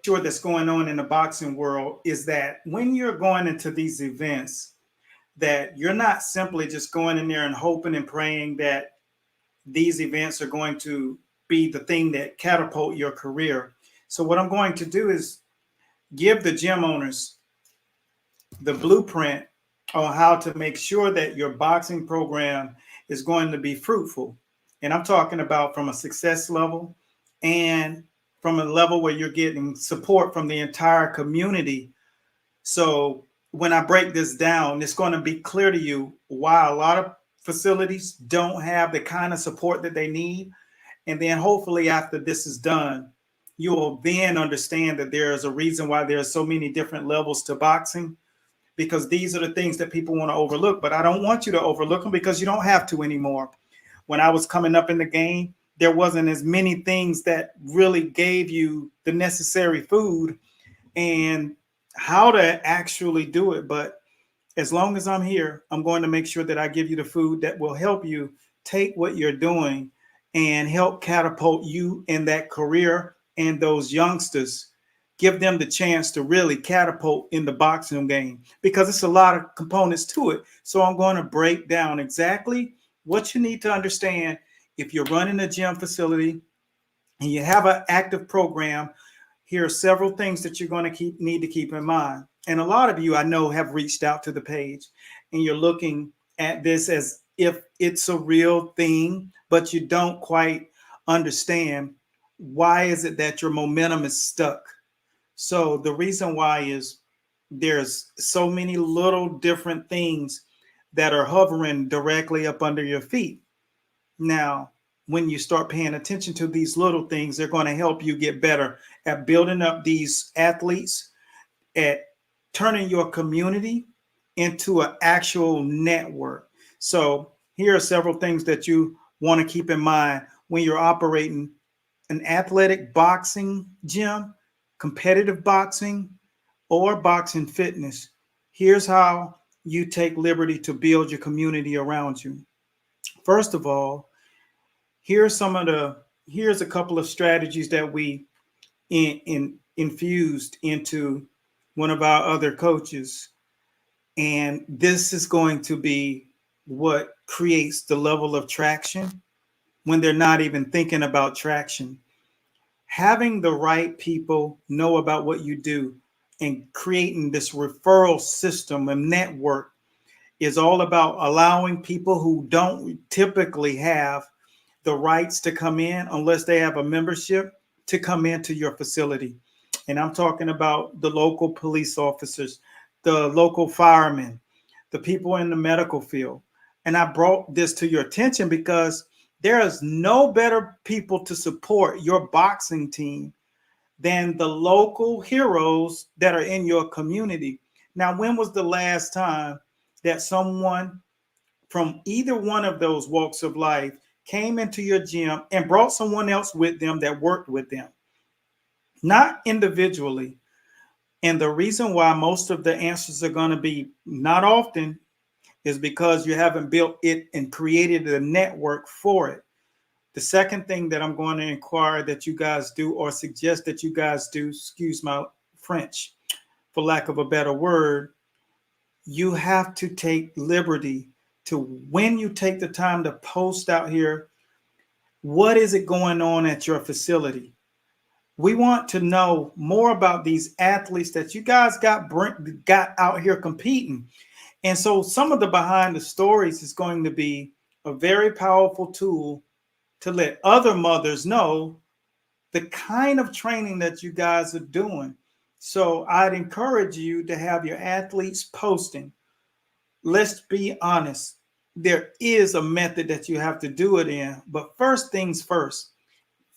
sure that's going on in the boxing world is that when you're going into these events, that you're not simply just going in there and hoping and praying that these events are going to be the thing that catapult your career. So what I'm going to do is give the gym owners the blueprint on how to make sure that your boxing program is going to be fruitful. And I'm talking about from a success level and from a level where you're getting support from the entire community. So when I break this down, it's going to be clear to you why a lot of facilities don't have the kind of support that they need. And then hopefully after this is done, you will then understand that there is a reason why there are so many different levels to boxing, because these are the things that people want to overlook. But I don't want you to overlook them because you don't have to anymore. When I was coming up in the game, there wasn't as many things that really gave you the necessary food and how to actually do it. But as long as I'm here, I'm going to make sure that I give you the food that will help you take what you're doing and help catapult you in that career and those youngsters. Give them the chance to really catapult in the boxing game because it's a lot of components to it. So I'm going to break down exactly what you need to understand if you're running a gym facility and you have an active program. Here are several things that you're going to need to keep in mind. And a lot of you I know have reached out to the page and you're looking at this as if it's a real thing, but you don't quite understand why is it that your momentum is stuck. So the reason why is there's so many little different things that are hovering directly up under your feet. Now, when you start paying attention to these little things, they're going to help you get better at building up these athletes, at turning your community into an actual network. So here are several things that you want to keep in mind when you're operating an athletic boxing gym, competitive boxing, or boxing fitness. Here's how you take liberty to build your community around you. First of all, here's a couple of strategies that we infused into one of our other coaches. And this is going to be what creates the level of traction when they're not even thinking about traction. Having the right people know about what you do and creating this referral system and network is all about allowing people who don't typically have the rights to come in unless they have a membership to come into your facility. And I'm talking about the local police officers, the local firemen, the people in the medical field. And I brought this to your attention because there is no better people to support your boxing team than the local heroes that are in your community. Now, when was the last time that someone from either one of those walks of life came into your gym and brought someone else with them that worked with them? Not individually. And the reason why most of the answers are going to be not often is because you haven't built it and created a network for it. The second thing that I'm going to inquire that you guys do or suggest that you guys do, excuse my French, for lack of a better word, you have to take liberty to, when you take the time to post out here, what is it going on at your facility? We want to know more about these athletes that you guys got out here competing. And so some of the behind the stories is going to be a very powerful tool to let other mothers know the kind of training that you guys are doing. So I'd encourage you to have your athletes posting. Let's be honest, there is a method that you have to do it in, but first things first.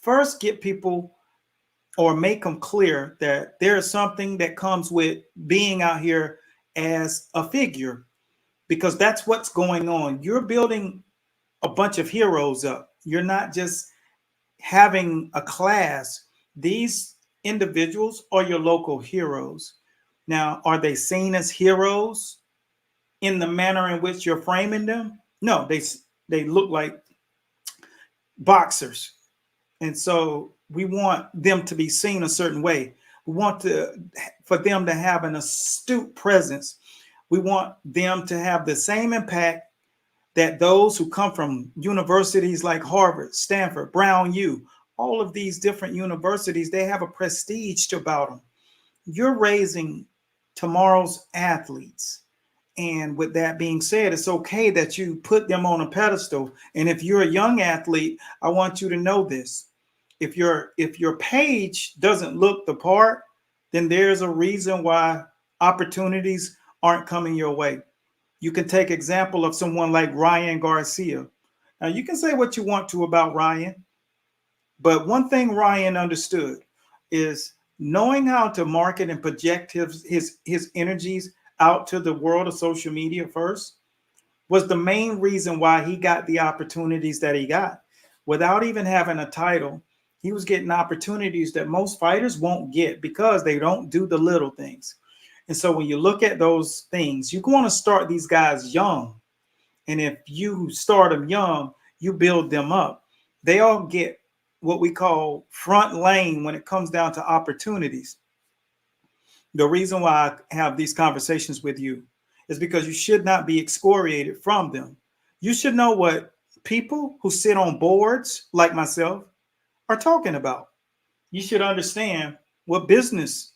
First, get people or make them clear that there is something that comes with being out here as a figure, because that's what's going on. You're building a bunch of heroes up. You're not just having a class. These individuals are your local heroes. Now, are they seen as heroes in the manner in which you're framing them? No, they look like boxers. And so we want them to be seen a certain way. We want for them to have an astute presence. We want them to have the same impact that those who come from universities like Harvard, Stanford, Brown U, all of these different universities, they have a prestige about them. You're raising tomorrow's athletes. And with that being said, it's okay that you put them on a pedestal. And if you're a young athlete, I want you to know this. If your page doesn't look the part, then there's a reason why opportunities aren't coming your way. You can take example of someone like Ryan Garcia. Now you can say what you want to about Ryan, but one thing Ryan understood is knowing how to market and project his energies out to the world of social media first was the main reason why he got the opportunities that he got. Without even having a title, he was getting opportunities that most fighters won't get because they don't do the little things. And so when you look at those things, you want to start these guys young. And if you start them young, you build them up. They all get what we call front lane when it comes down to opportunities. The reason why I have these conversations with you is because you should not be excoriated from them. You should know what people who sit on boards like myself are talking about. You should understand what business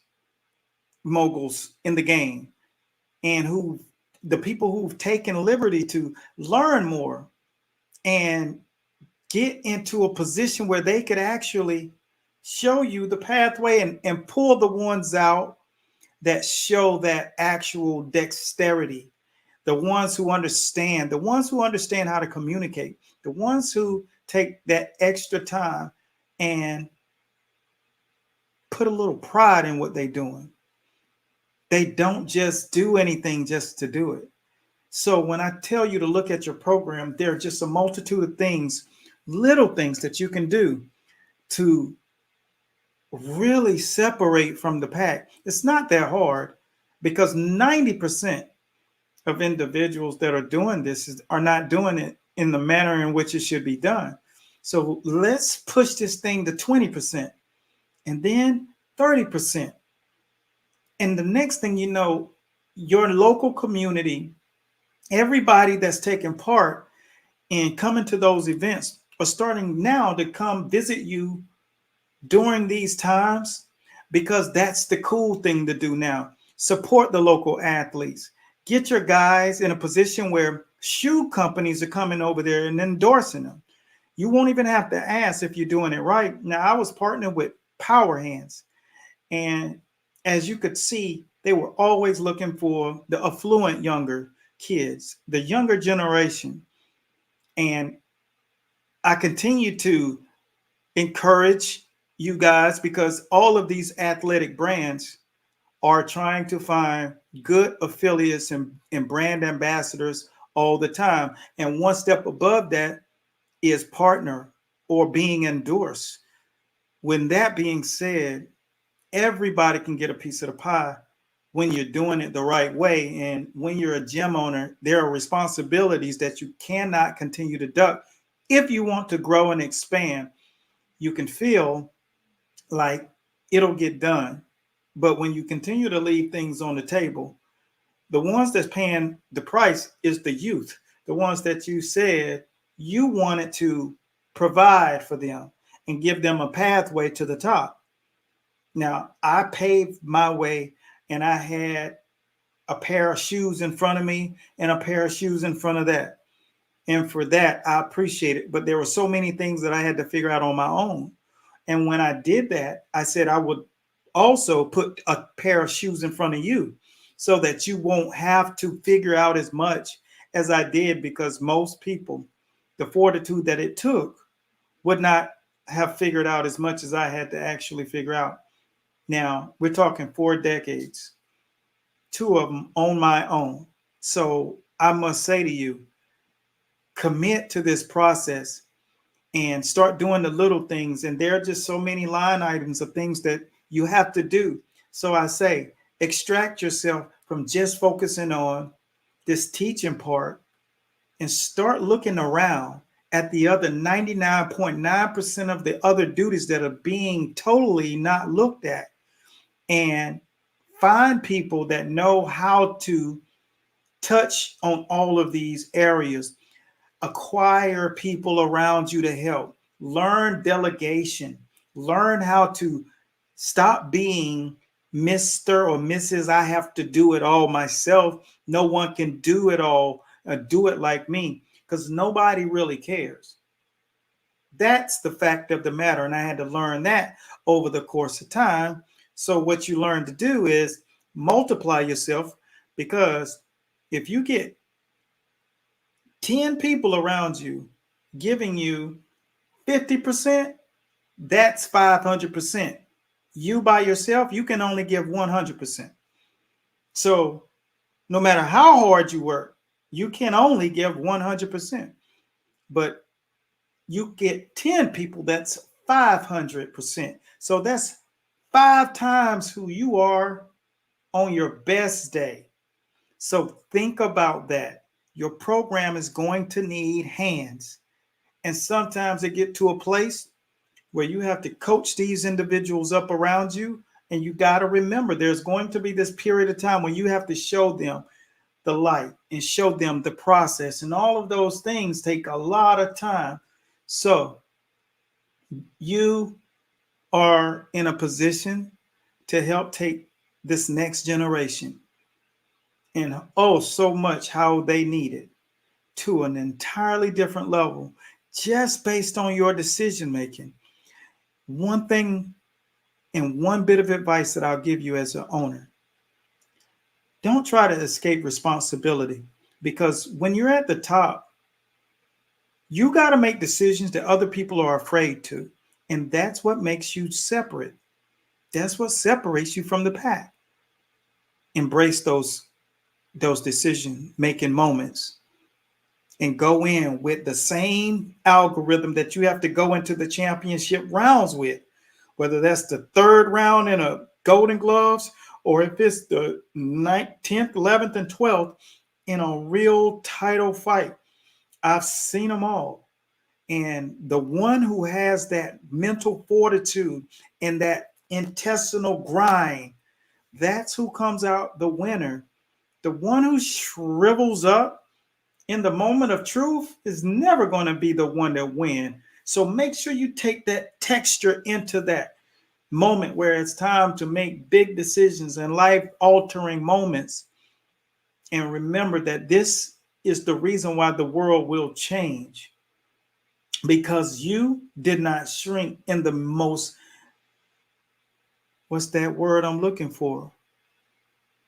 moguls in the game and who the people who've taken liberty to learn more and get into a position where they could actually show you the pathway and pull the ones out that show that actual dexterity, the ones who understand how to communicate, the ones who take that extra time and put a little pride in what they're doing. They don't just do anything just to do it. So when I tell you to look at your program, there are just a multitude of things, little things that you can do to really separate from the pack. It's not that hard because 90% of individuals that are doing this are not doing it in the manner in which it should be done. So let's push this thing to 20% and then 30%. And the next thing you know, your local community, everybody that's taking part in coming to those events are starting now to come visit you during these times because that's the cool thing to do now. Support the local athletes. Get your guys in a position where shoe companies are coming over there and endorsing them. You won't even have to ask if you're doing it right. Now, I was partnered with Power Hands, and as you could see, they were always looking for the affluent younger kids, the younger generation. And I continue to encourage you guys because all of these athletic brands are trying to find good affiliates and brand ambassadors all the time. And one step above that is partner or being endorsed. When that being said, everybody can get a piece of the pie when you're doing it the right way. And when you're a gym owner, there are responsibilities that you cannot continue to duck. If you want to grow and expand, you can feel like it'll get done. But when you continue to leave things on the table, the ones that's paying the price is the youth, the ones that you said you wanted to provide for them and give them a pathway to the top. Now, I paved my way and I had a pair of shoes in front of me and a pair of shoes in front of that. And for that, I appreciate it. But there were so many things that I had to figure out on my own. And when I did that, I said I would also put a pair of shoes in front of you so that you won't have to figure out as much as I did, because most people, the fortitude that it took, would not have figured out as much as I had to actually figure out. Now, we're talking 4 decades, 2 of them on my own. So I must say to you, commit to this process and start doing the little things. And there are just so many line items of things that you have to do. So I say, extract yourself from just focusing on this teaching part and start looking around at the other 99.9% of the other duties that are being totally not looked at. and find people that know how to touch on all of these areas. Acquire people around you to help. Learn delegation. Learn how to stop being Mr. or Mrs. I have to do it all myself. No one can do it all, do it like me, because nobody really cares. That's the fact of the matter. And I had to learn that over the course of time. So, what you learn to do is multiply yourself, because if you get 10 people around you giving you 50%, that's 500%. You by yourself, you can only give 100%. So no matter how hard you work, you can only give 100%. But you get 10 people, that's 500%. So that's 5 times who you are on your best day. So think about that. Your program is going to need hands. And sometimes it get to a place where you have to coach these individuals up around you. And you got to remember, there's going to be this period of time when you have to show them the light and show them the process. And all of those things take a lot of time. So you are in a position to help take this next generation and oh, so much how they need it to an entirely different level just based on your decision making. One thing and one bit of advice that I'll give you as an owner: don't try to escape responsibility, because when you're at the top, you got to make decisions that other people are afraid to. And that's what makes you separate. That's what separates you from the pack. Embrace those decision making moments and go in with the same algorithm that you have to go into the championship rounds with, whether that's the third round in a Golden Gloves or if it's the 9th, 10th, 11th, and 12th in a real title fight. I've seen them all. And the one who has that mental fortitude and that intestinal grind, that's who comes out the winner. The one who shrivels up in the moment of truth is never going to be the one that wins. So make sure you take that texture into that moment where it's time to make big decisions and life altering moments. And remember that this is the reason why the world will change, because you did not shrink in the most, what's that word I'm looking for?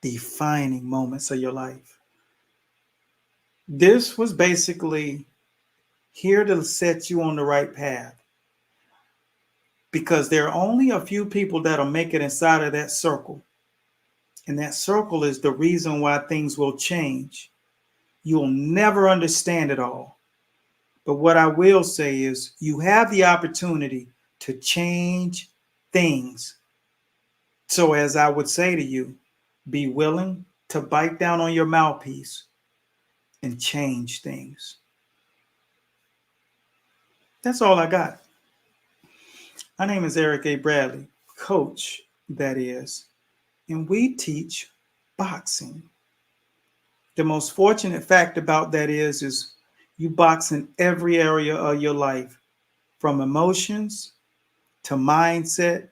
Defining moments of your life. This was basically here to set you on the right path, because there are only a few people that'll make it inside of that circle. And that circle is the reason why things will change. You'll never understand it all. But what I will say is you have the opportunity to change things. So as I would say to you, be willing to bite down on your mouthpiece and change things. That's all I got. My name is Eric A. Bradley, coach, that is, and we teach boxing. The most fortunate fact about that is you box in every area of your life, from emotions to mindset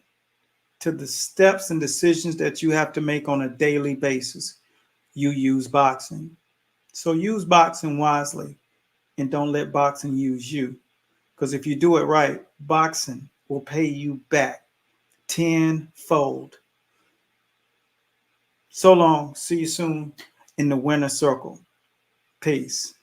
to the steps and decisions that you have to make on a daily basis. You use boxing. So use boxing wisely and don't let boxing use you. Because if you do it right, boxing will pay you back tenfold. So long. See you soon in the winner circle. Peace.